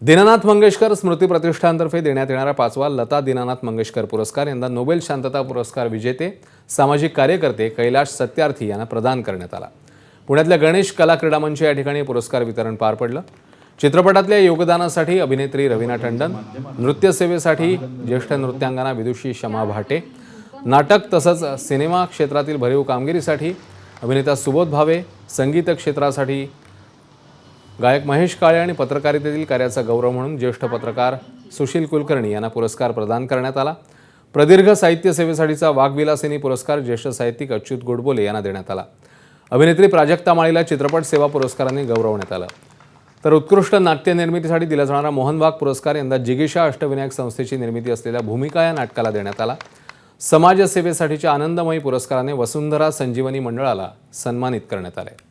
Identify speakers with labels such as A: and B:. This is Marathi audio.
A: दीनानाथ मंगेशकर स्मृती प्रतिष्ठानतर्फे देण्यात येणारा 5वा लता दीनानाथ मंगेशकर पुरस्कार यंदा नोबेल शांतता पुरस्कार विजेते सामाजिक कार्यकर्ते कैलाश सत्यार्थी यांना प्रदान करण्यात आला। पुण्यातल्या गणेश कला क्रीडा मंच या ठिकाणी पुरस्कार वितरण पार पडलं। चित्रपटातल्या योगदानासाठी अभिनेत्री रवीना टंडन, नृत्यसेवेसाठी ज्येष्ठ नृत्यांगना विदुषी शमा भाटे, नाटक तसंच सिनेमा क्षेत्रातील भरीव कामगिरीसाठी अभिनेता सुबोध भावे, संगीत क्षेत्रासाठी गायक महेश काळे आणि पत्रकारितेतील कार्याचा गौरव म्हणून ज्येष्ठ पत्रकार सुशील कुलकर्णी यांना पुरस्कार प्रदान करण्यात आला। प्रदीर्घ साहित्य सेवेसाठीचा वाघविलासिनी पुरस्कार ज्येष्ठ साहित्यिक अच्युत गोडबोले यांना देण्यात आला। अभिनेत्री प्राजक्ता माळीला चित्रपट सेवा पुरस्काराने गौरवण्यात आलं। तर उत्कृष्ट नाट्य निर्मितीसाठी दिला जाणारा मोहन वाघ पुरस्कार यंदा जिगीषा अष्टविनायक संस्थेची निर्मिती असलेल्या भूमिका या नाटकाला देण्यात आला। समाजसेवेसाठीच्या आनंदमयी पुरस्काराने वसुंधरा संजीवनी मंडळाला सन्मानित करण्यात आले।